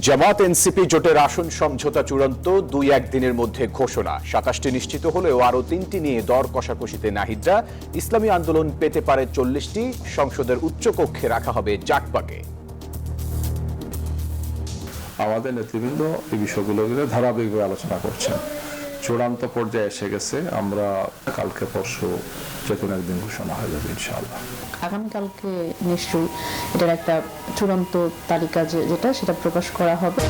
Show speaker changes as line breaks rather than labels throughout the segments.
জামাত NCP জোটের আসন সমঝোতা চূড়ান্ত ২-১ দিনের মধ্যে ঘোষণা। ২৭টি নিশ্চিত হলেও আরও ৩টি নিয়ে দর কষাকষিতে নাহিদরা। ইসলামী আন্দোলন পেতে পারে ৪০টি। সংসদের উচ্চকক্ষে রাখা হবে জাকপাকে।
আমাদের নেতৃবৃন্দ এই বিষয়গুলো ধারাবাহিকভাবে আলোচনা করছেন। চূড়ান্ত পর্যায়ে এসে গেছে। আমরা কালকে পরশু যে কোনো একদিন ঘোষণা হয়ে যাবে ইনশাআল্লাহ।
আগামীকালকে নিশ্চয়ই এটার একটা চূড়ান্ত তালিকা যেটা সেটা প্রকাশ করা হবে।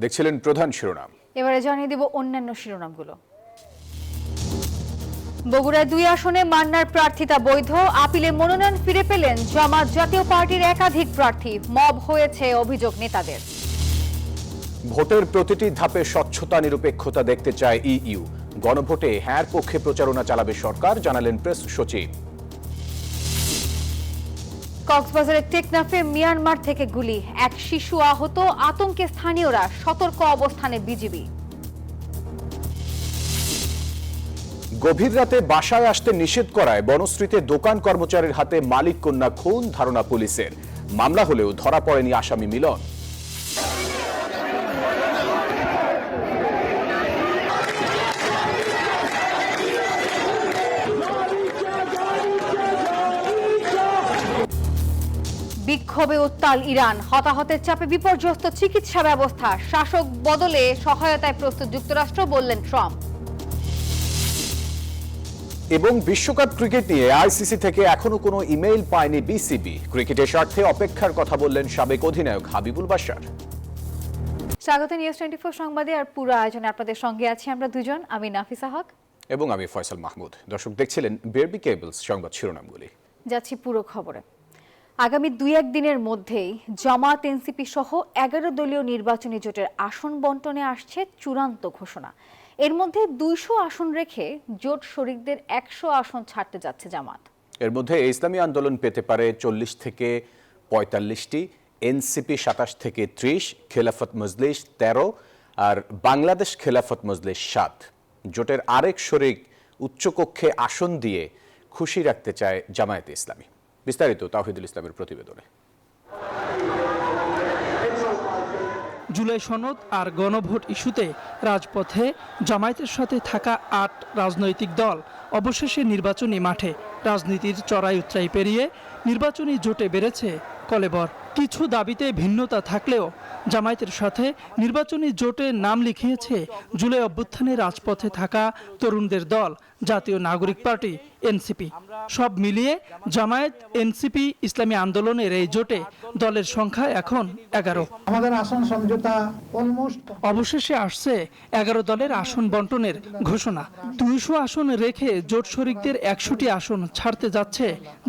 দেখছিলেন প্রধান শিরোনাম।
এবারে জানিয়ে দেব অন্যান্য শিরোনামগুলো। বগুড়ায় ২ আসনে মান্নার প্রার্থিতা বৈধ। আপিলে মনোনয়ন ফিরে পেলেন জামাত জাতীয় পার্টির একাধিক প্রার্থী। মব হয়েছে অভিযোগ নেতাদের।
ভোটের প্রতিটি ধাপে স্বচ্ছতা নিরপেক্ষতা দেখতে চায় ইইউ। গণভোটে হ্যাঁর পক্ষে প্রচারণা চালাবে সরকার, জানালেন প্রেস সচিব।
কক্সবাজারের টেকনাফে মিয়ানমার থেকে গুলি, এক শিশু আহত। আতঙ্কে স্থানীয়রা, সতর্ক অবস্থানে বিজিবি।
গভীর রাতে বাসায় আসতে নিষেধ করায় বনশ্রীতে দোকান কর্মচারীর হাতে মালিক কন্যা খুন, ধারণা পুলিশের। মামলা হলেও ধরা পড়েনি আসামি মিলন।
বিক্ষোভে উত্তাল ইরান, হতাহতের চাপে বিপর্যস্ত চিকিৎসা ব্যবস্থা। শাসক বদলে সহায়তায় প্রস্তুত যুক্তরাষ্ট্র, বললেন ট্রাম্প।
এবং বিশ্বকাপ ক্রিকেট নিয়ে আইসিসি থেকে এখনো কোনো ইমেইল পায়নি বিসিবি। ক্রিকেটের স্বার্থে অপেক্ষার কথা বললেন সাবেক অধিনায়ক হাবিবুল বাশার।
স্বাগত নিউজ 24 সংবাদে। আর পুরো আয়োজনে আপনাদের সঙ্গে আছি আমরা দুজন, আমি নাফিসা হক
এবং আমি ফয়সাল মাহমুদ। দর্শক দেখছিলেন বিআরবি কেবলস সংবাদ শিরোনামগুলি।
যাচ্ছি পুরো খবরে। আগামী ২-১ দিনের মধ্যেই জামাত এনসিপি সহ ১১ দলীয় নির্বাচনী জোটের আসন বন্টনে আসছে চূড়ান্ত ঘোষণা। এর মধ্যে ২০০ আসন রেখে জোট শরিকদের ১০০ আসন ছাড়তে যাচ্ছে জামাত।
এর মধ্যে ইসলামী আন্দোলন পেতে পারে ৪০ থেকে ৪৫টি, এনসিপি ২৭ থেকে ৩০, খেলাফত মজলিস ১৩ আর বাংলাদেশ খেলাফত মজলিস ৭। জোটের আরেক শরিক উচ্চকক্ষে আসন দিয়ে খুশি রাখতে চায় জামায়াতে ইসলামী। বিস্তারিত তাওহিদুল ইসলামের প্রতিবেদনে।
জুলাই সনদ আর গণভোট ইস্যুতে রাজপথে জামায়াতের সাথে থাকা ৮ রাজনৈতিক দল অবশেষে নির্বাচনী মাঠে। রাজনীতির চড়াই উতরাই পেরিয়ে নির্বাচনী জোটে বেড়েছে কলেবর। কিছু দাবিতে ভিন্নতা থাকলেও জামায়াতের সাথে নির্বাচনী জোটে নাম লিখিয়েছে জুলাই অভ্যুত্থানে রাজপথে থাকা তরুণদের দল জাতীয় নাগরিক পার্টি এনসিপি। সব মিলিয়ে জামায়াত, এনসিপি, ইসলামী আন্দোলনের এই জোটে দলের সংখ্যা এখন ১১।
আমাদের আসন সমঝোতা
অবশেষে আসছে ১১ দলের আসন বন্টনের ঘোষণা। ২০০ আসন রেখে জোট শরিকদের ১০০টি আসন ছাড়তে যাচ্ছে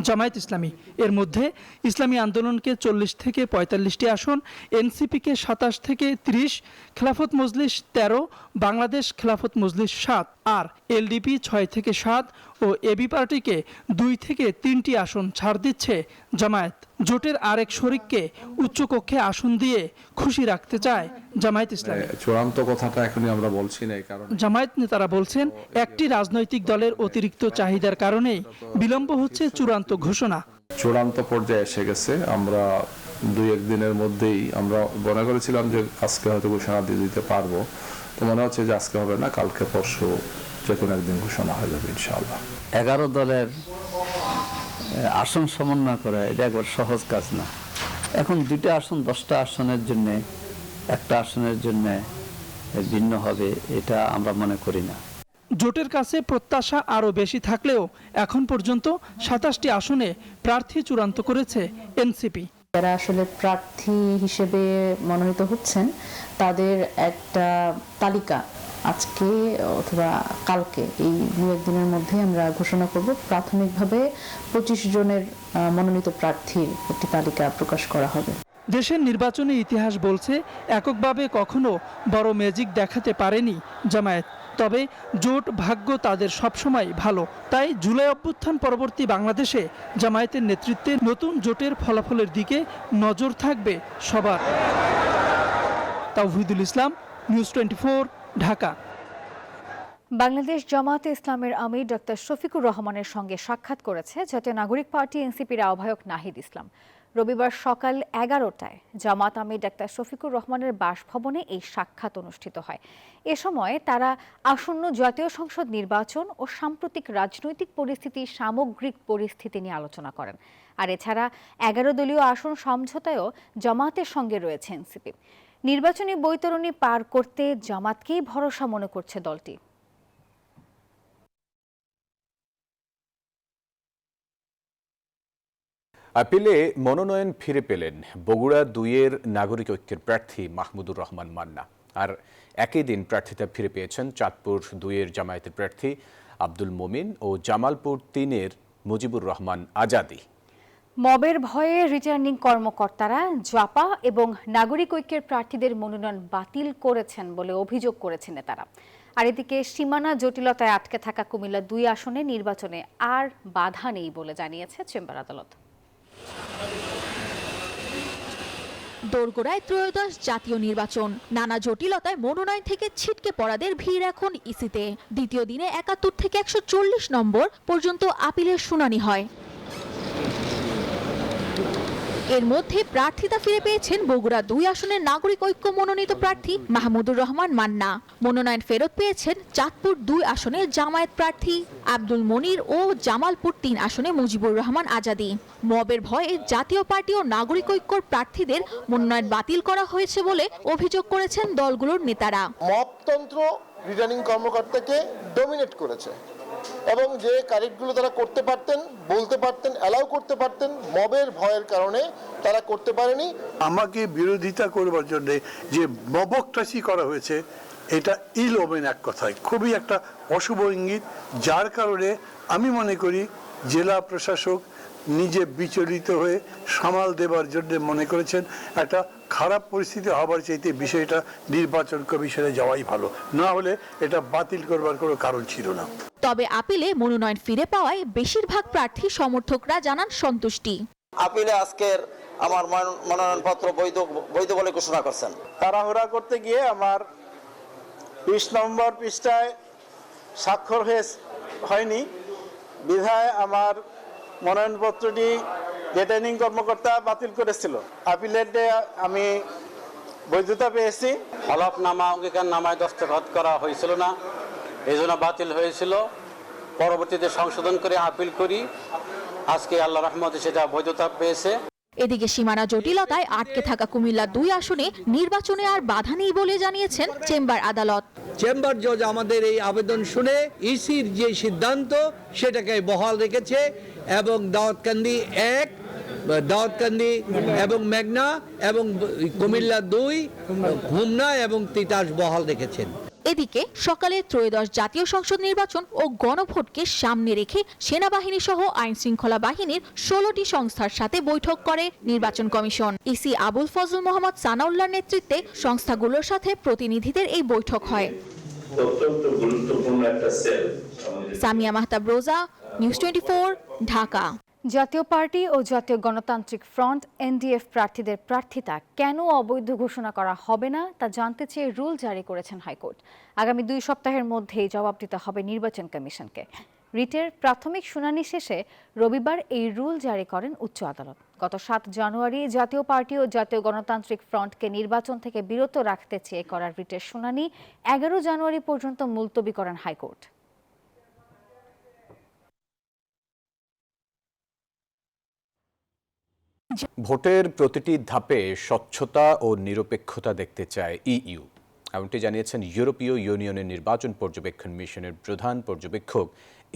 জামায়াত ইসলামী। এর মধ্যে ইসলামী আন্দোলনকে ৪০ থেকে ৪৫টি আসন, এনসিপিকে ২৭ থেকে ৩০, খেলাফত মজলিস ১৩, বাংলাদেশ খেলাফত মজলিস ৭ আর এলডিপি ৬ থেকে ৭ ও এবি পার্টিকে ২ থেকে ৩টি আসন ছাড় দিচ্ছে জামায়াত। জোটের আরেক শরিককে উচ্চকক্ষে আসন দিয়ে খুশি রাখতে চায় জামায়াত ইসলামী।
চূড়ান্ত কথাটা এখনই আমরা বলছি না, কারণ
জামায়াত নেতারা বলছেন একটি রাজনৈতিক দলের অতিরিক্ত চাহিদার কারণেই বিলম্ব হচ্ছে চূড়ান্ত ঘোষণা।
চূড়ান্ত পর্যায়ে এসে গেছে। আমরা ২-১ দিনের মধ্যেই আমরা মনে করেছিলাম যে আজকে হয়তো ঘোষণা দিয়ে দিতে পারবো, তো মনে হচ্ছে যে আজকে হবে না, কালকে পরশু যে কোনো একদিন ঘোষণা হয়ে যাবে ইনশাআল্লাহ।
১১ দলের আসন সমন্বয় করা এটা একবার সহজ কাজ না। এখন ২টা আসন ১০টা আসনের জন্য, একটা আসনের জন্য ভিন্ন হবে, এটা আমরা মনে করি না।
জোটের কাছে প্রত্যাশা আরও বেশি থাকলেও এখন পর্যন্ত ২৭টি আসনে প্রার্থী চূড়ান্ত করেছে এনসিপি।
যারা আসলে প্রার্থী হিসেবে মনোনীত হচ্ছেন তাদের একটা তালিকা আজকে অথবা কালকে এই ২-১ দিনের মধ্যে আমরা ঘোষণা করব। প্রাথমিকভাবে ২৫ জনের মনোনীত প্রার্থীর একটি তালিকা প্রকাশ করা হবে।
দেশের নির্বাচনী ইতিহাস বলছে এককভাবে কখনো বড় ম্যাজিক দেখাতে পারেনি জামায়াত। তবে জোট ভাগ্য তাদের সবসময় ভালো। তাই জুলাই অভ্যুত্থান পরবর্তী বাংলাদেশে জামায়াতের নেতৃত্বে নতুন জোটের ফলাফলের দিকে নজর থাকবে সবার। তাওহিদুল ইসলাম, নিউজ 24, ঢাকা।
বাংলাদেশ জামায়াতে ইসলামের আমির ডক্টর শফিকুর রহমানের সঙ্গে সাক্ষাৎ করেছে জাতীয় নাগরিক পার্টি এনসিপির আহ্বায়ক নাহিদ ইসলাম। রবিবার সকাল 11টায় জামায়াত আমির ডক্টর শফিকুর রহমানের বাসভবনে এই সাক্ষাৎ অনুষ্ঠিত হয়। এ সময় তারা আসন্ন জাতীয় সংসদ নির্বাচন ও সাম্প্রতিক রাজনৈতিক পরিস্থিতির সামগ্রিক পরিস্থিতি নিয়ে আলোচনা করেন। আর এছাড়া 11 দলীয় আসন সমঝোতায়ও জামায়াতের সঙ্গে রয়েছে এনসিপি। নির্বাচনী বৈতরণী পার করতে জামায়াতকেই ভরসা মনে করছে দলটি।
আপিলে মনোনয়ন ফিরে পেলেন বগুড়া 2-এর নাগরিক ঐক্যের প্রার্থী মাহমুদুর রহমান মান্না। আর একই দিন প্রার্থিতা ফিরে পেয়েছেন চাঁদপুর 2-এর জামায়াতের প্রার্থী আব্দুল মোমিন ও জামালপুর 3-এর মুজিবুর রহমান আজাদি।
মবের ভয়ে রিটার্নিং কর্মকর্তারা জাপা এবং নাগরিক ঐক্যের প্রার্থীদের মনোনয়ন বাতিল করেছেন বলে অভিযোগ করেছেন নেতারা। আর এদিকে সীমানা জটিলতায় আটকে থাকা কুমিল্লা 2 আসনে নির্বাচনে আর বাধা নেই বলে জানিয়েছে চেম্বার আদালত।
দোরগোড়ায় ত্রয়োদশ জাতীয় নির্বাচন, নানা জটিলতায় মনোনয়ন থেকে ছিটকে পড়াদের ভিড় এখন ইসিতে। দ্বিতীয় দিনে 71 থেকে 140 নম্বর পর্যন্ত আপিলের শুনানি হয়। এর মধ্যে প্রার্থিতা ফিরে পেয়েছেন বগুড়া 2 আসনের নাগরিক ঐক্য মনোনীত প্রার্থী মাহমুদুর রহমান মান্না। মনোনয়ন ফেরত পেয়েছেন চাঁদপুর 2 আসনে জামায়াত প্রার্থী আব্দুল মনির ও জামালপুর 3 আসনে মুজিবুর রহমান আজাদি। মবের ভয়ে জাতীয় পার্টি ও নাগরিক ঐক্যর প্রার্থীদের মনোনয়ন বাতিল করা হয়েছে বলে অভিযোগ করেছেন দলগুলোর নেতারা।
মবতন্ত্র রিটার্নিং কর্মকর্তাকে ডমিনেট করেছে এবং যে কারেক্টগুলো তারা করতে পারতেন, বলতে পারতেন, অ্যালাউ করতে পারতেন, মবের ভয়ের কারণে তারা করতে পারেনি।
আমাকে বিরোধিতা করবার জন্য যে মবক্রাসি করা হয়েছে, এটা ইলওমেন এক কথায় খুবই একটা অশুভ ইঙ্গিত, যার কারণে আমি মনে করি জেলা প্রশাসক নিজে বিচলিত হয়ে সামাল দেবার জন্য মনে করেছেন একটা খারাপ পরিস্থিতি হবার চাইতে বিষয়টা নির্বাচন কমিশনে যাওয়াই ভালো, না হলে এটা বাতিল করবার কোনো কারণ ছিল না।
তবে আপিলে মনোনয়ন ফিরে পাওয়ায় বেশিরভাগ প্রার্থী সমর্থকরা জানান সন্তুষ্টি।
আপিলে আজকের আমার মনোনয়নপত্র বৈধ বলে ঘোষণা করছেন।
তাড়াহুড়া করতে গিয়ে আমার 20 নম্বর পৃষ্ঠায় স্বাক্ষর হয়নি বিধায় আমার মনোনয়নপত্রটি রিটার্নিং কর্মকর্তা বাতিল করেছিল। আপিলেটে আমি বৈধতা পেয়েছি।
হলফনামা অঙ্গীকারনামায় দস্তখত করা হয়েছিল না, এই জন্য বাতিল হয়েছিল। পরবর্তীতে সংশোধন করে আপিল করি, আজকে আল্লাহ রহমতে সেটা বৈধতা পেয়েছে।
এদিকে সীমানা জটিলতায় আটকে থাকা কুমিল্লা 2 আসনে নির্বাচনে আর বাধা নেই বলে জানিয়েছেন চেম্বার আদালত।
চেম্বার জজ আমাদের এই আবেদন শুনে ইসির যে সিদ্ধান্ত সেটাকে বহাল রেখেছে এবং দাউদকান্দি 1, দাউদকান্দি এবং মেঘনা এবং কুমিল্লা 2, হোমনা এবং তিতাস বহাল রেখেছেন।
এদিকে সকালে ত্রয়োদশ জাতীয় সংসদ নির্বাচন ও গণভোটকে সামনে রেখে সেনাবাহিনী সহ আইন শৃঙ্খলা বাহিনীর 16টি সংস্থার সাথে বৈঠক করে নির্বাচন কমিশন। ইসি আবুল ফজল মোহাম্মদ সানাউল্লাহর নেতৃত্বে সংস্থাগুলোর সাথে প্রতিনিধিদের এই বৈঠক হয়। সামিয়া মাহতাব রোজা, নিউজ 24, ঢাকা।
জাতীয় পার্টি ও জাতীয় গণতান্ত্রিক ফ্রন্ট এনডিএফ প্রার্থীদের প্রার্থিতা কেন অবৈধ ঘোষণা করা হবে না তা জানতে চেয়ে রুল জারি করেছেন হাইকোর্ট। আগামী 2 সপ্তাহের মধ্যেই জবাব দিতে হবে নির্বাচন কমিশনকে। রিটের প্রাথমিক শুনানি শেষে রবিবার এই রুল জারি করেন উচ্চ আদালত। গত 7 জানুয়ারি জাতীয় পার্টি ও জাতীয় গণতান্ত্রিক ফ্রন্টকে নির্বাচন থেকে বিরত রাখতে চেয়ে করা রিটের শুনানি 11 জানুয়ারি পর্যন্ত মুলতবি করেন হাইকোর্ট।
ভোটের প্রতিটি ধাপে স্বচ্ছতা ও নিরপেক্ষতা দেখতে চায় ইইউ, এমনটি জানিয়েছেন ইউরোপীয় ইউনিয়নের নির্বাচন পর্যবেক্ষণ মিশনের প্রধান পর্যবেক্ষক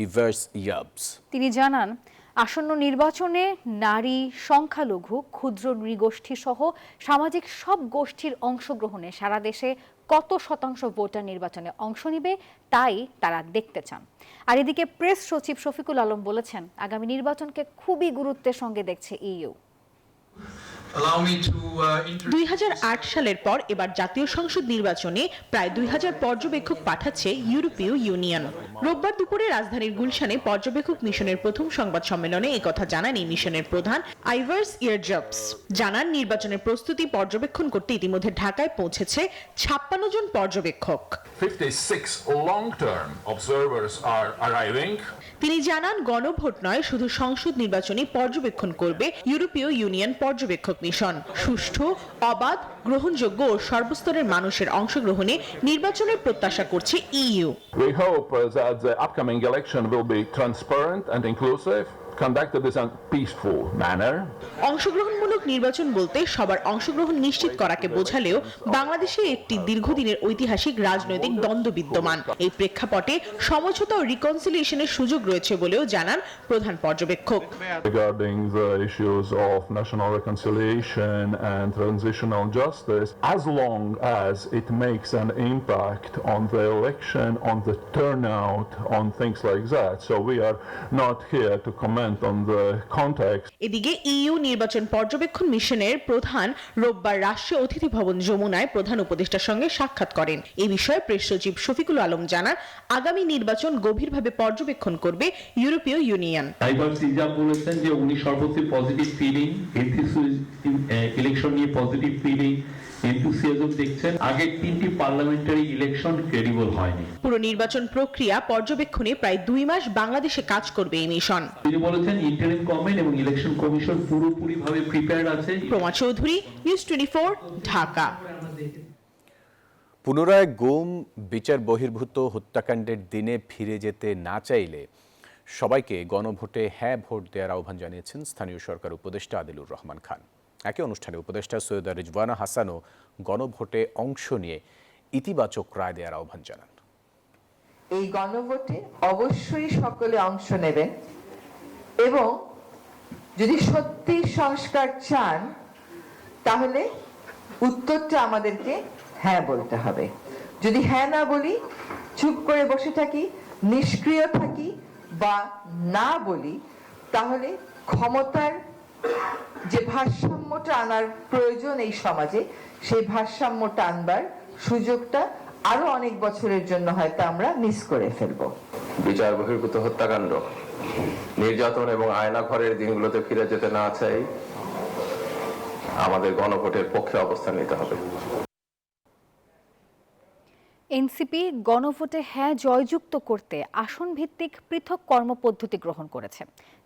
ইভার্স ইয়াবস।
তিনি জানান, আসন্ন নির্বাচনে নারী, সংখ্যালঘু, ক্ষুদ্র নৃগোষ্ঠী সহ সামাজিক সব গোষ্ঠীর অংশগ্রহণে সারা দেশে কত শতাংশ ভোটার নির্বাচনে অংশ নেবে তাই তারা দেখতে চান। আর এদিকে প্রেস সচিব শফিকুল আলম বলেছেন, আগামী নির্বাচনকে খুবই গুরুত্বের সঙ্গে দেখছে ইইউ।
2008 সালের পর এবার জাতীয় সংসদ নির্বাচনে প্রায় 2000 পর্যবেক্ষক পাঠাচ্ছে ইউরোপীয় ইউনিয়ন। রোববার দুপুরে রাজধানীর গুলশানে পর্যবেক্ষক মিশনের প্রথম সংবাদ সম্মেলনে একথা জানান এই মিশনের প্রধান আইভার্স ইয়ারজবস। জানান নির্বাচনের প্রস্তুতি পর্যবেক্ষণ করতে ইতিমধ্যে ঢাকায় পৌঁছেছে 56 জন পর্যবেক্ষক।
56 long-term observers are arriving.
তিনি জানান গণভোট নয়, শুধু সংসদ নির্বাচনে পর্যবেক্ষণ করবে ইউরোপীয় ইউনিয়ন পর্যবেক্ষক মিশন। সুষ্ঠু, অবাধ, গ্রহণযোগ্য ও সর্বস্তরের মানুষের অংশগ্রহণে নির্বাচনের প্রত্যাশা করছে EU.
We hope that the upcoming election will be transparent and inclusive, conducted in a peaceful manner.
অংশগ্রহণমূলক নির্বাচন বলতে সবার অংশগ্রহণ নিশ্চিত করাকে বোঝালেও বাংলাদেশে একটি দীর্ঘদিনের ঐতিহাসিক রাজনৈতিক দ্বন্দ্ব বিদ্যমান। এই প্রেক্ষাপটে সমঝোতা ও রিকনসিলিয়েশনের সুযোগ রয়েছে বলেও জানান প্রধান পর্যবেক্ষক।
Regarding the issues of national reconciliation and transitional justice, as long as it makes an impact on the election, on the turnout, on things like that. So we are not here to comment on the context.
এদিকে EU নির্বাচন পর্যবেক্ষণ মিশনের প্রধান রোববার রাষ্ট্রীয় অতিথি ভবন যমুনায় প্রধান উপদেষ্টার সঙ্গে সাক্ষাৎ করেন। এই বিষয়ে প্রেস সচিব শফিকুল আলম জানান, আগামী নির্বাচন গভীরভাবে পর্যবেক্ষণ করবে ইউরোপীয় ইউনিয়ন।
বলেছেন যে উনি সর্বত্র পজিটিভ ফিলিং, ইলেকশন নিয়ে পজিটিভ ফিলিং, এনথুসিয়াজম দেখছেন। আগে 3টি পার্লামেন্টারি ইলেকশন ক্রেডিবল হয়নি।
পুরো নির্বাচন প্রক্রিয়া পর্যবেক্ষণে প্রায় 2 মাস বাংলাদেশে কাজ করবে এই মিশন।
তিনি বলেছেন ইন্টারিম গভর্নমেন্ট এবং ইলেকশন কমিশন পুরোপুরিভাবে প্রিপেয়ার্ড আছে।
প্রমা চৌধুরী, নিউজ 24, ঢাকা।
পুনরায় গুম, বিচার বহির্ভূত হত্যাকাণ্ডের দিনে ফিরে যেতে না চাইলে সবাইকে গণভোটে হ্যাঁ ভোট দেওয়ার আহ্বান জানিয়েছেন স্থানীয় সরকার উপদেষ্টা আদিলুর রহমান খান। একই অনুষ্ঠানে উপদেষ্টা সৈয়দা রিজওয়ানা হাসানও গণভোটে অংশ নিয়ে ইতিবাচক রায় দেওয়ার আহ্বান জানান।
এই গণভোটে অবশ্যই সকলে অংশ নেবেন এবং যদি সত্যি সংস্কার চান তাহলে উত্তরটা আমাদেরকে হ্যাঁ বলতে হবে। যদি হ্যাঁ না বলি, চুপ করে বসে থাকি, নিষ্ক্রিয় থাকি বা না বলি, তাহলে ক্ষমতার যে ভারসাম্যটা আনার প্রয়োজন এই সমাজে, সেই ভারসাম্যটা আনবার সুযোগটা আরো অনেক বছরের জন্য হয়তো আমরা মিস করে ফেলবো।
বিচার বহির্ভূত হত্যাকাণ্ড, নির্যাতন এবং আয়নাঘরের দিনগুলোতে ফিরে যেতে না চাই, আমাদের গণভোটের পক্ষে অবস্থান নিতে হবে।
এনসিপি গণভোটে হ্যাঁ জয়যুক্ত করতে আসন ভিত্তিক পৃথক কর্মপদ্ধতি গ্রহণ করেছে।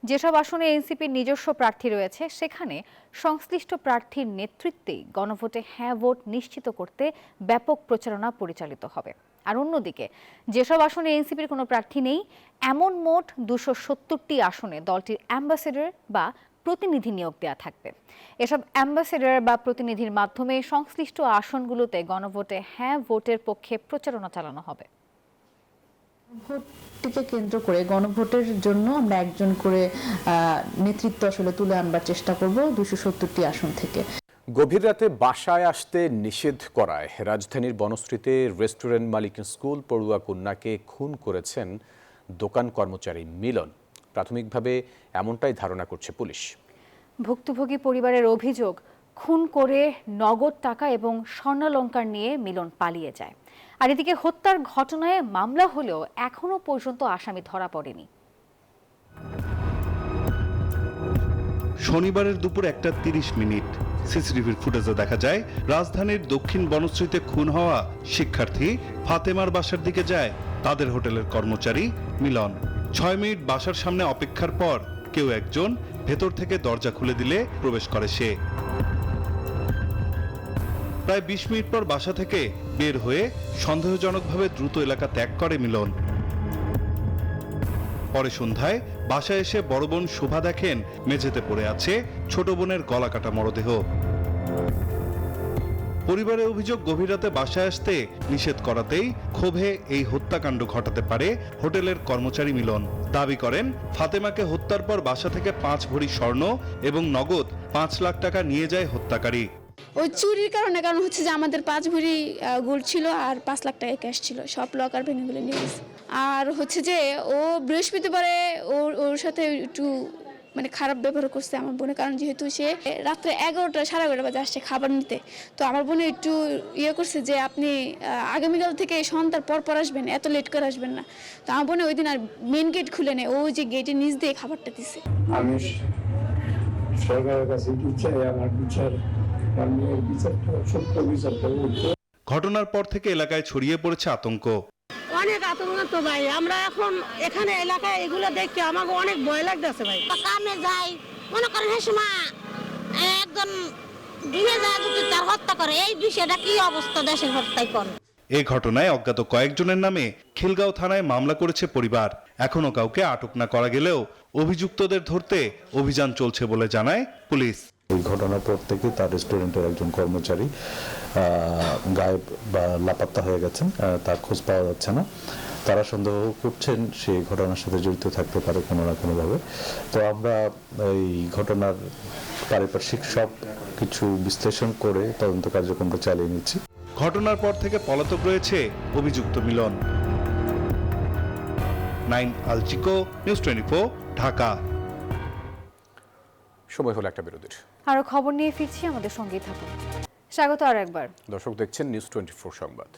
যেসব আসনে এনসিপির নিজস্ব প্রার্থী রয়েছে সেখানে সংশ্লিষ্ট প্রার্থীর নেতৃত্বেই গণভোটে হ্যাঁ ভোট নিশ্চিত করতে ব্যাপক প্রচারণা পরিচালিত হবে। আর অন্যদিকে যেসব আসনে এনসিপির কোনো প্রার্থী নেই, এমন মোট 270টি আসনে দলটির অ্যাম্বাসেডর বা প্রতিনিধি নিয়োগ দেওয়া থাকবে। এসব অ্যাম্বাসেডর বা প্রতিনিধির মাধ্যমে সংশ্লিষ্ট আসনগুলোতে গণভোটে হ্যাঁ ভোটের পক্ষে প্রচারণা চালানো হবে।
ভোটটিকে কেন্দ্র করে গণভোটের জন্য আমরা একজন করে নেতৃত্ব আসলে তুলে আনবার চেষ্টা করব 270টি আসন থেকে।
গভীর রাতে বাসায় আসতে নিষেধ করায় রাজধানীর বনশ্রীতে রেস্টুরেন্ট মালিক স্কুল পড়ুয়া কন্যাকে খুন করেছেন দোকান কর্মচারী মিলন। প্রাথমিকভাবে এমনটাই ধারণা করছে পুলিশ।
ভুক্তভোগী পরিবারের অভিযোগ, খুন করে নগদ টাকা এবং স্বর্ণালংকার নিয়ে মিলন পালিয়ে যায়। আর এদিকে হত্যার ঘটনায় মামলা হলেও এখনো পর্যন্ত আসামি ধরা পড়েনি।
শনিবারের দুপুর 1:30 সিসিটিভির ফুটেজে দেখা যায় রাজধানীর দক্ষিণ বনশ্রীতে খুন হওয়া শিক্ষার্থী ফাতেমার বাসার দিকে যায় তাদের হোটেলের কর্মচারী মিলন। 6 মিনিট বাসার সামনে অপেক্ষার পর কেউ একজন ভেতর থেকে দরজা খুলে দিলে প্রবেশ করে সে। প্রায় 20 মিনিট পর বাসা থেকে বের হয়ে সন্দেহজনকভাবে দ্রুত এলাকা ত্যাগ করে মিলন। পরে সন্ধ্যায় বাসায় এসে বড় বোন শোভা দেখেন মেঝেতে পড়ে আছে ছোট বোনের গলা কাটা মরদেহ। পরিবারের অভিযোগ, গভীর রাতে বাসায় আসতে নিষেধ করাতেই ক্ষোভে এই হত্যাকাণ্ড ঘটাতে পারে হোটেলের কর্মচারী মিলন। দাবি করেন ফাতেমাকে হত্যার পর বাসা থেকে 5 ভরি স্বর্ণ এবং নগদ 5 লাখ টাকা নিয়ে যায় হত্যাকারী।
ওই চুরির কারণ হচ্ছে যে আমাদের 5 ভরি গোল্ড ছিল আর 5 লাখ টাকা ক্যাশ ছিল, সব লকার ভেঙে নিয়ে গেছে। আর হচ্ছে যে ও বৃহস্পতিবারে ওর সাথে একটু মানে খারাপ ব্যবহার করছে আমার বোনের, কারণ যেহেতু সে রাত্রে 11টা 11:30 বাজে আসছে খাবার নিতে। তো আমার বোনে একটু ইয়ে করছে যে আপনি আগামীকাল থেকে সন্ধ্যার পর আসবেন, এত লেট করে আসবেন না। তো আমার বোনে ওই দিন আর মেন গেট খুলে নেয়, ওই যে গেটের নিচ দিয়ে খাবারটা দিছে।
আমি সরকারের কাছে চাই আমার বিচার, সত্য বিচারটা।
ঘটনার পর থেকে এলাকায় ছড়িয়ে পড়েছে আতঙ্ক।
অনেক আতঙ্ক তো ভাই, আমরা এখন এখানে এলাকায় এগুলো দেখতে আমাকে অনেক ভয় লাগতেছে ভাই। কামে যাই মনে করেন হেসমা একজন দিনে যায় যদি তার হত্যা করে, এই বিষয়টা কি অবস্থা দেশের হত্যায় কোন।
এই ঘটনায় অজ্ঞাত কয়েকজনের নামে খিলগাঁও থানায় মামলা করেছে পরিবার। এখনো কাউকে আটক না করা গেলেও অভিযুক্তদের ধরতে অভিযান চলছে বলে জানায় পুলিশ।
এই ঘটনার পর থেকে তার রেস্টুরেন্টের একজন কর্মচারী গায়েব বা লাপাত্তা হয়ে গেছেন, তার খোঁজ পাওয়া যাচ্ছে না। তারা সন্দেহ করছেন সেই ঘটনার সাথে জড়িত থাকতে পারে কোনো না কোনোভাবে। তো আমরা এই ঘটনার পারিপার্শ্বিক সব কিছু বিশ্লেষণ করে তদন্ত কার্যক্রমটা চালিয়ে নিচ্ছি।
ঘটনার পর থেকে পলাতক রয়েছে অভিযুক্ত মিলন। 9 আলচিকো, নিউজ 24, ঢাকা।
সময় হলো একটা বিরতির।
আরো খবর নিয়ে ফিরছি, আমাদের সঙ্গেই থাকুন। স্বাগত আর একবার।
দর্শক দেখছেন নিউজ 24 সংবাদ।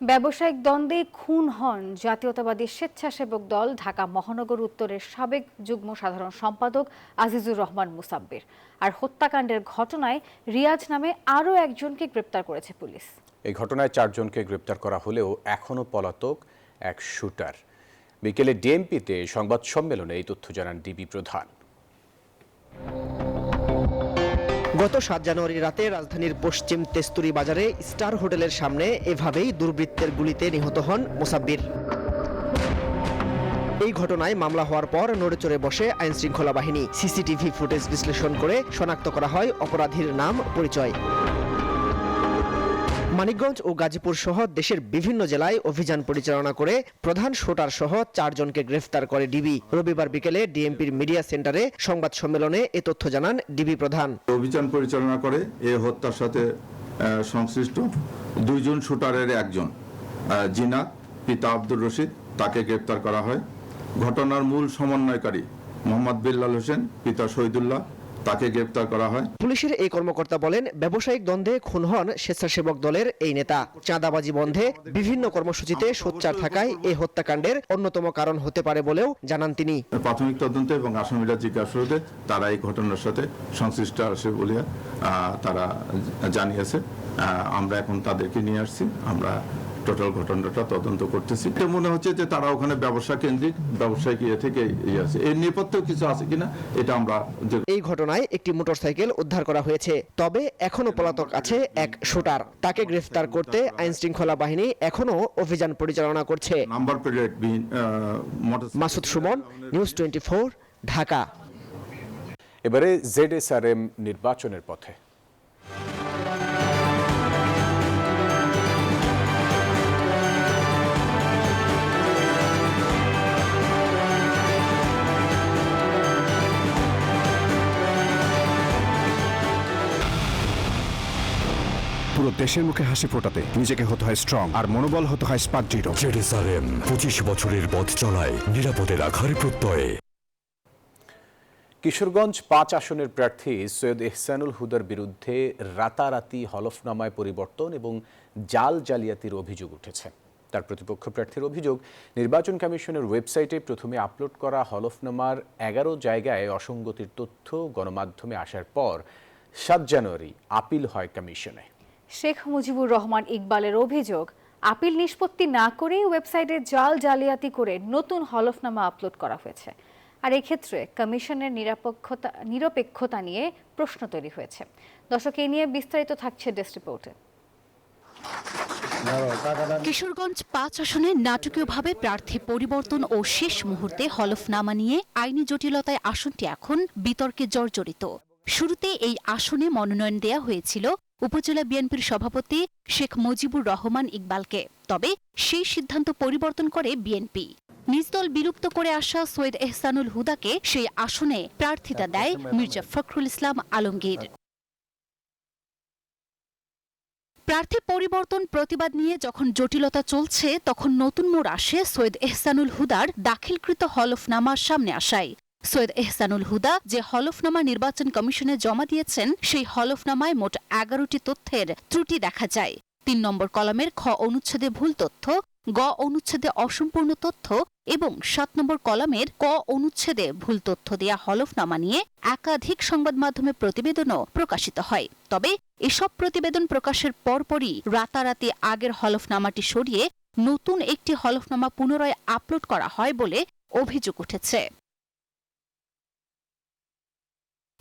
ব্যবসায়িক দ্বন্দ্বে খুন হন জাতীয়তাবাদী স্বেচ্ছাসেবক দল ঢাকা মহানগর উত্তরের সাবেক যুগ্ম সাধারণ সম্পাদক আজিজুর রহমান মুসাব্বির। আর হত্যাকাণ্ডের ঘটনায় রিয়াজ নামে আরও একজনকে গ্রেপ্তার করেছে পুলিশ।
এই ঘটনায় 4 জনকে গ্রেপ্তার করা হলেও এখনও পলাতক এক শুটার। বিকেলে ডিএমপিতে সংবাদ সম্মেলনে এই তথ্য জানান ডিবি প্রধান।
গত 7 জানুয়ারি রাতে রাজধানীর পশ্চিম তেস্তুরি বাজারে স্টার হোটেলের সামনে এভাবেই দুর্বৃত্তের গুলিতে নিহত হন মুসাব্বির। এই ঘটনায় মামলা হওয়ার পর নড়েচড়ে বসে আইনশৃঙ্খলা বাহিনী। সিসিটিভি ফুটেজ বিশ্লেষণ করে শনাক্ত করা হয় অপরাধীর নাম, পরিচয়। মানিকগঞ্জ ও গাজীপুর সহ দেশের বিভিন্ন জেলায় অভিযান পরিচালনা করে প্রধান শুটার সহ 4 জনকে গ্রেফতার করে ডিবি। রবিবার বিকেলে ডিএমপির মিডিয়া সেন্টারে সংবাদ সম্মেলনে এ তথ্য জানান ডিবি প্রধান।
অভিযান পরিচালনা করে এই হত্যার সাথে সংশ্লিষ্ট 2 জন শুটারের একজন জিনাত পিতা আব্দুর রশিদ, তাকে গ্রেফতার করা হয়। ঘটনার মূল সমন্বয়কারী মোহাম্মদ বিল্লাল হোসেন পিতা শহীদুল্লাহ, তাকে গ্রেফতার করা হয়।
পুলিশের এই কর্মকর্তা বলেন, ব্যবসায়িক দ্বন্দ্বে খুন হন স্বেচ্ছাসেবক দলের এই নেতা। চাঁদাবাজি বন্ধে বিভিন্ন কর্মসূচিতে সোচ্চার থাকায় এই হত্যাকাণ্ডের অন্যতম কারণ হতে পারে বলেও জানান তিনি।
প্রাথমিক তদন্তে এবং আসামিরা জিজ্ঞাসাবাদে তারা এই ঘটনার সাথে সংশ্লিষ্ট আছে বলে তারা জানিয়েছে। আমরা এখন তাদেরকে নিয়ে আসছি, আমরা টোটাল ঘটনাটা তদন্ত করতেছি। এটা মনে হচ্ছে যে তারা ওখানে ব্যবসা কেন্দ্রিক ব্যবসায়িক ইয়ে থেকে ইয়ে আছে, এর নেপথ্যেও কিছু আছে কিনা এটা আমরা।
এই ঘটনায় একটি মোটরসাইকেল উদ্ধার করা হয়েছে, তবে এখনো পলাতক আছে এক শুটার। তাকে গ্রেফতার করতে আইনশৃঙ্খলা বাহিনী এখনো অভিযান পরিচালনা করছে।
Number plate
Masud Suman, news 24, Dhaka.
এবারে জেডএসআরএম নির্বাচনের পথে।
পুরো দেশের মুখে হাসি ফোটাতে নিজেকে হতে হয় স্ট্রং, আর মনোবল হতে হয় স্পার্ক জিরো।
জেডএসআরএম 25 বছরের পথ চলায় নিরাপদে রাখার প্রত্যয়ে।
কিশোরগঞ্জ 5 আসনের প্রার্থী সৈয়দ এহসানুল হুদার বিরুদ্ধে রাতারাতি হলফনামায় পরিবর্তন এবং জাল জালিয়াতির অভিযোগ উঠেছে। তার প্রতিপক্ষ প্রার্থীর অভিযোগ, নির্বাচন কমিশনের ওয়েবসাইটে প্রথমে আপলোড করা হলফনামার 11 জায়গায় অসঙ্গতির তথ্য গণমাধ্যমে আসার পর 7 জানুয়ারি আপিল হয় কমিশনে।
শেখ মুজিবুর রহমান ইকবালের অভিযোগ, আপিল নিষ্পত্তি না করেই ওয়েবসাইটে জাল জালিয়াতি করে নতুন হলফনামা আপলোড করা হয়েছে। আর এই ক্ষেত্রে কমিশনের নিরপেক্ষতা নিয়ে প্রশ্ন তৈরি হয়েছে। দর্শক, এই নিয়ে বিস্তারিত থাকছে ডেস্ক রিপোর্টে।
কিশোরগঞ্জ 5 আসনে নাটকীয়ভাবে প্রার্থী পরিবর্তন ও শেষ মুহূর্তে হলফনামা নিয়ে আইনি জটিলতায় আসনটি এখন বিতর্কে জর্জরিত। শুরুতে এই আসনে মনোনয়ন দেয়া হয়েছিল উপজেলা বিএনপির সভাপতি শেখ মুজিবুর রহমান ইকবালকে, তবে সেই সিদ্ধান্ত পরিবর্তন করে বিএনপি। নিজ দল বিলুপ্ত করে আসা সৈয়দ এহসানুল হুদাকে সেই আসনে প্রার্থিতা দেয় মির্জা ফখরুল ইসলাম আলমগীর। প্রার্থী পরিবর্তন প্রতিবাদ নিয়ে যখন জটিলতা চলছে, তখন নতুন মোড় আসে সৈয়দ এহসানুল হুদার দাখিলকৃত হলফনামার সামনে আসায়। সৈয়দ এহসানুল হুদা যে হলফনামা নির্বাচন কমিশনে জমা দিয়েছেন সেই হলফনামায় মোট 11টি তথ্যের ত্রুটি দেখা যায়। 3 নম্বর কলামের খ অনুচ্ছেদে ভুল তথ্য, গ অনুচ্ছেদে অসম্পূর্ণ তথ্য এবং 7 নম্বর কলামের ক অনুচ্ছেদে ভুল তথ্য দেয়া হলফনামা নিয়ে একাধিক সংবাদ মাধ্যমে প্রতিবেদনও প্রকাশিত হয়। তবে এসব প্রতিবেদন প্রকাশের পরপরই রাতারাতি আগের হলফনামাটি সরিয়ে নতুন একটি হলফনামা পুনরায় আপলোড করা হয় বলে অভিযোগ উঠেছে।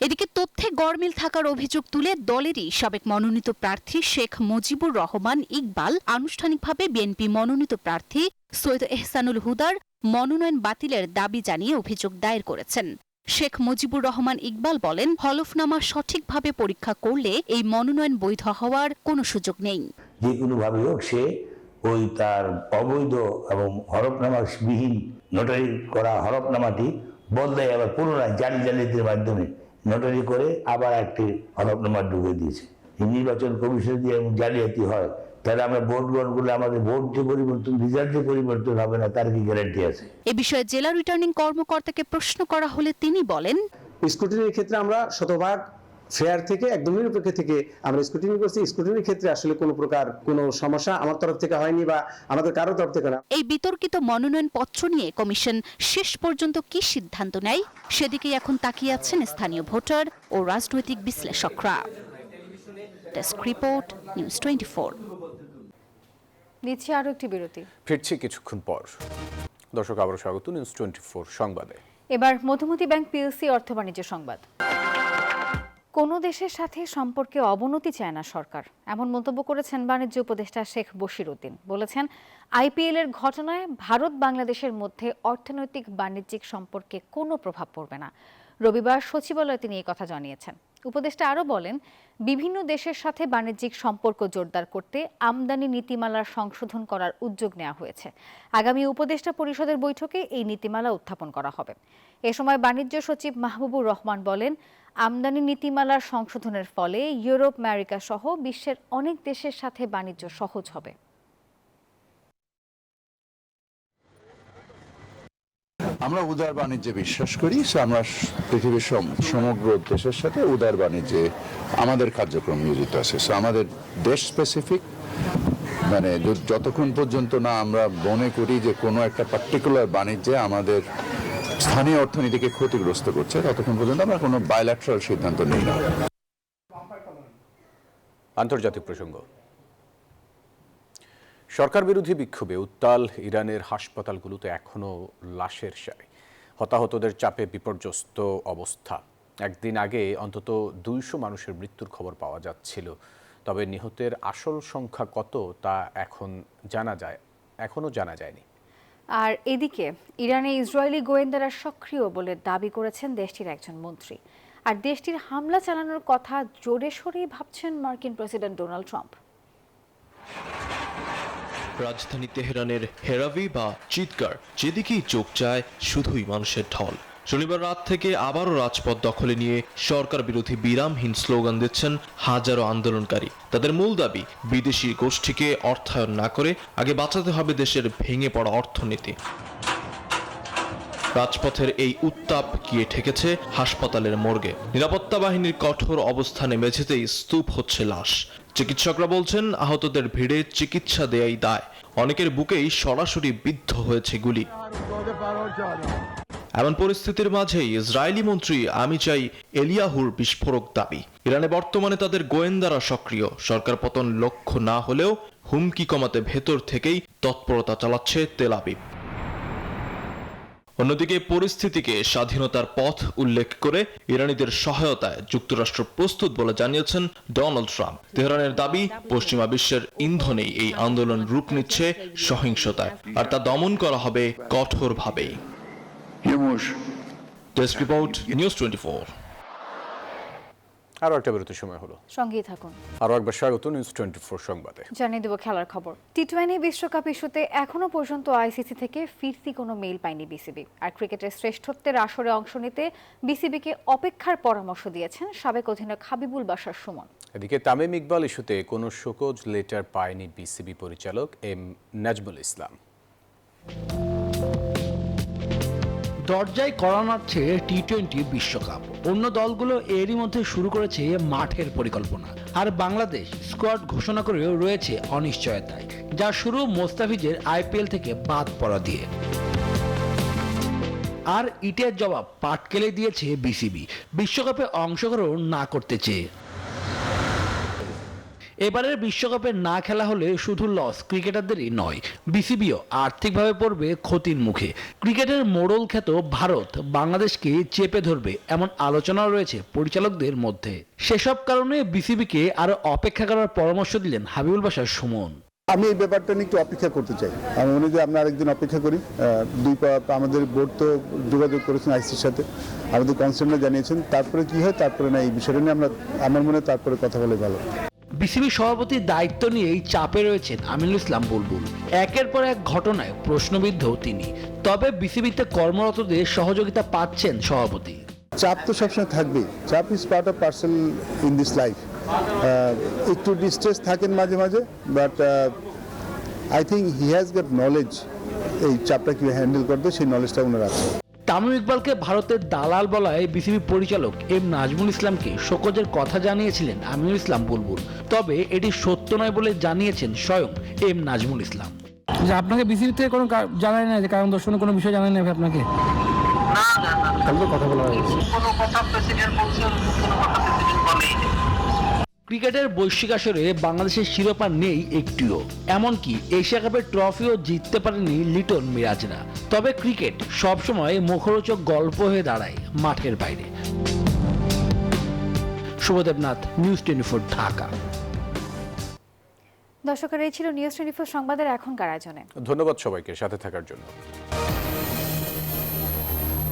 এদিকে তথ্যে গড়মিল থাকার অভিযোগ তুলে দলেরই সাবেক মনোনীত প্রার্থী শেখ মুজিবুর রহমান ইকবাল আনুষ্ঠানিকভাবে বিএনপি মনোনীত প্রার্থী সৈয়দ এহসানুল হুদার মনোনয়ন বাতিলের দাবি জানিয়ে অভিযোগ দায়ের করেছেন। শেখ মুজিবুর রহমান ইকবাল বলেন, হলফনামা সঠিকভাবে পরীক্ষা করলে এই মনোনয়ন বৈধ হওয়ার কোনো সুযোগ নেই।
যে কোনোভাবে হোক সে ওই তার অবৈধ এবং হলফনামাবিহীন নোটারি করা হলফনামাটি বদলায় আবার পুনরায় জালিয়াতির মাধ্যমে নোটারি করে আবার একটি হলফনামা ঢুকে দিয়েছে। নির্বাচন কমিশন দিয়ে জালিয়াতি হয় তাহলে আমরা ভোট গ্রহণ করলে আমাদের ভোট যে পরিবর্তন, রেজাল্ট যে পরিবর্তন হবে না তার কি গ্যারান্টি আছে?
এ বিষয়ে জেলা রিটার্নিং কর্মকর্তাকে প্রশ্ন করা হলে তিনি বলেন,
স্ক্রুটিনির ক্ষেত্রে আমরা শতভাগ ফেয়ার থেকে একদম নিরপেক্ষ থেকে আমরা স্ক্রুটিনি করছি। স্ক্রুটিনির ক্ষেত্রে আসলে কোনো প্রকার কোনো সমস্যা আমার তরফ থেকে হয়নি বা আমাদের কারো তরফ থেকে না।
এই বিতর্কিত মনোনয়ন পত্র নিয়ে কমিশন শেষ পর্যন্ত কি সিদ্ধান্ত নেয় সেদিকেই এখন তাকিয়ে আছেন স্থানীয় ভোটার ও রাজনৈতিক বিশ্লেষকরা। Desk report, news 24।
নিচ্ছে আরো একটি বিরতি,
ফিরছি কিছুক্ষণ পর। দর্শক আবারও স্বাগত নিউজ 24 সংবাদে।
এবার মধুমতি ব্যাংক পিএলসি অর্থ বাণিজ্য সংবাদ। কোনো দেশের সাথে সম্পর্কে অবনতি চায় না সরকার, এমন মন্তব্য করেছেন বাণিজ্য উপদেষ্টা শেখ বশির উদ্দিন। বলেছেন, আইপিএল এর ঘটনায় ভারত বাংলাদেশের মধ্যে অর্থনৈতিক বাণিজ্যিক সম্পর্কে কোনো প্রভাব পড়বে না। রবিবার সচিবালয়ে তিনি এই কথা জানিয়েছেন। উপদেষ্টা আরও বলেন, বিভিন্ন দেশের সাথে বাণিজ্যিক সম্পর্ক জোরদার করতে আমদানি নীতিমালার সংশোধন করার উদ্যোগ নেওয়া হয়েছে। আগামী উপদেষ্টা পরিষদের বৈঠকে এই নীতিমালা উত্থাপন করা হবে। এ সময় বাণিজ্য সচিব মাহবুবুর রহমান বলেন, আমদানি নীতিমালার সংশোধনের ফলে ইউরোপ, আমেরিকা সহ বিশ্বের অনেক দেশের সাথে বাণিজ্য সহজ হবে।
আমরা উদার বাণিজ্যে বিশ্বাস করি, আমরা পৃথিবীর সমগ্র দেশের সাথে উদার বাণিজ্যে আমাদের কার্যক্রম নিয়োজিত আছে। আমাদের দেশ স্পেসিফিক মানে যতক্ষণ পর্যন্ত না আমরা মনে করি যে কোনো একটা পার্টিকুলার বাণিজ্যে আমাদের স্থানীয় অর্থনীতিকে ক্ষতিগ্রস্ত করছে, ততক্ষণ পর্যন্ত আমরা কোনো বাইল্যাটারাল সিদ্ধান্ত নিই না।
আন্তর্জাতিক প্রসঙ্গ। সরকার বিরোধী বিক্ষোভে উত্তাল ইরানের হাসপাতালগুলোতে এখনও লাশের সারি, হতাহতদের চাপে বিপর্যস্ত অবস্থা। একদিন আগে অন্তত 200 মানুষের মৃত্যুর খবর পাওয়া যাচ্ছিল, তবে নিহতের আসল সংখ্যা কত তা এখনও জানা যায়নি।
আর এদিকে ইরানে ইসরায়েলি গোয়েন্দারা সক্রিয় বলে দাবি করেছেন দেশটির একজন মন্ত্রী। আর দেশটির হামলা চালানোর কথা জোরে সোরেই ভাবছেন মার্কিন প্রেসিডেন্ট ডোনাল্ড ট্রাম্প।
রাজধানী তেহরানের হেরাভি বা চিৎকার, যেদিকেই চোখ যায় শুধুই মানুষের ঢল। শনিবার রাত থেকে আবারও রাজপথ দখলে নিয়ে সরকার বিরোধী বিরামহীন স্লোগান দিচ্ছেন হাজারো আন্দোলনকারী। তাদের মূল দাবি, বিদেশি গোষ্ঠীকে অর্থায়ন না করে আগে বাঁচাতে হবে দেশের ভেঙে পড়া অর্থনীতি। রাজপথের এই উত্তাপ গিয়ে ঠেকেছে হাসপাতালের মর্গে। নিরাপত্তা বাহিনীর কঠোর অবস্থানে মেঝেতেই স্তূপ হচ্ছে লাশ। চিকিৎসকরা বলছেন, আহতদের ভিড়ে চিকিৎসা দেয়াই দায়। অনেকের বুকেই সরাসরি বিদ্ধ হয়েছে গুলি। এমন পরিস্থিতির মাঝেই ইসরায়েলি মন্ত্রী আমিচাই এলিয়াহুর বিস্ফোরক দাবি, ইরানে বর্তমানে তাদের গোয়েন্দারা সক্রিয়। সরকার পতন লক্ষ্য না হলেও হুমকি কমাতে ভেতর থেকেই তৎপরতা চালাচ্ছে তেল আবিব। অন্যদিকে পরিস্থিতিকে স্বাধীনতার পথ উল্লেখ করে ইরানিদের সহায়তায় যুক্তরাষ্ট্র প্রস্তুত বলে জানিয়েছেন ডোনাল্ড ট্রাম্প। তেহরানের দাবি, পশ্চিমা বিশ্বের ইন্ধনেই এই আন্দোলন রূপ নিচ্ছে সহিংসতায়, আর তা দমন করা হবে কঠোরভাবেই। Desk report, news 24।
আরও একটা বিরতির সময় হলো,
সঙ্গেই থাকুন।
আরও একবার স্বাগত নিউজ 24 সংবাদে।
জানিয়ে দেব খেলার খবর। টি20 বিশ্বকাপ ইস্যুতে এখনো পর্যন্ত আইসিসি থেকে ফিরতি কোনো মেইল পায়নি বিসিবি। আর ক্রিকেটের শ্রেষ্ঠত্বের আসরে অংশ নিতে বিসিবিকে অপেক্ষার পরামর্শ দিয়েছেন সাবেক অধিনায়ক হাবিবুল বাশার সুমন।
এদিকে তামিম ইকবাল ইস্যুতে কোনো শোকজ লেটার পায়নি বিসিবি পরিচালক এম নাজমুল ইসলাম।
দরজায় কড়া নাড়ছে টি-20 বিশ্বকাপ। অন্য দলগুলো এরই মধ্যে শুরু করেছে মাঠের পরিকল্পনা, আর বাংলাদেশ স্কোয়াড ঘোষণা করেও রয়েছে অনিশ্চয়তায়, যা শুরু মোস্তাফিজের আইপিএল থেকে বাদ পড়া দিয়ে। আর ইটের জবাব পাটকেলে দিয়েছে বিসিবি, বিশ্বকাপে অংশগ্রহণ না করতে চেয়ে। এবারের বিশ্বকাপে না খেলা হলে শুধু লস ক্রিকেটারদেরই নয়, বিসিবিও আর্থিকভাবে পড়বে ক্ষতির মুখে। ক্রিকেটের মোড়ল খ্যাত ভারত বাংলাদেশকে চেপে ধরবে এমন আলোচনাও রয়েছে পরিচালকদের মধ্যে। সেসব কারণে বিসিবিকে আরো অপেক্ষা করার পরামর্শ দিলেন হাবিবুল বাশার সুমন।
আমি এই ব্যাপারটা নিয়ে একটু অপেক্ষা করতে চাই। আমি মনে করি আমরা আরেকদিন অপেক্ষা করি। আমাদের বোর্ড তো যোগাযোগ করেছেন আইসির সাথে, আমাদের কনসার্নরা জানিয়েছেন, তারপরে কি হয় তারপরে না, এই বিষয়টা নিয়ে আমার মনে হয় তারপরে কথা বলে ভালো।
বিসিবি সভাপতির দায়িত্ব নিয়েই চাপে রয়েছেন আমিনুল ইসলাম বুলবুল। একের পর এক ঘটনায় প্রশ্নবিদ্ধ তিনি, তবে বিসিবিতে কর্মরতদের সহযোগিতা পাচ্ছেন সভাপতি।
চাপ তো সবসময় থাকবেই, চাপ is part of parcel in this life. একটু ডিস্ট্রেস থাকেন মাঝে মাঝে, but I think he has got knowledge, এই চাপটা কি হ্যান্ডেল করবে সেই নলেজটা ওনার আছে।
তামিম ইকবালকে ভারতের দালাল বলায় বিসিবি পরিচালক এম নাজমুল ইসলামকে শোকজের কথা জানিয়েছিলেন আমিনুল ইসলাম বুলবুল, তবে এটি সত্য নয় বলে জানিয়েছেন স্বয়ং এম নাজমুল ইসলাম।
আপনাকে বিসিবি থেকে কোনো জানায় না, যে কারণ দর্শনের কোনো বিষয় জানায় না আপনাকে? কথা বলা হয়েছে।
ক্রিকেটের বৈশ্বিক আসরে বাংলাদেশের শিরোপা নেই একটিও, এমনকি এশিয়া কাপের ট্রফিও জিততে পারেনি লিটন মিরাজরা। তবে ক্রিকেট সবসময় মুখরোচক গল্প হয়ে দাঁড়ায় মাঠের বাইরে। শুভদেবনাথ, নিউজ 24, ঢাকা।
দর্শকের এই ছিল নিউজ 24 সংবাদের এখনকার আয়োজনে।
ধন্যবাদ সবাইকে সাথে থাকার জন্য।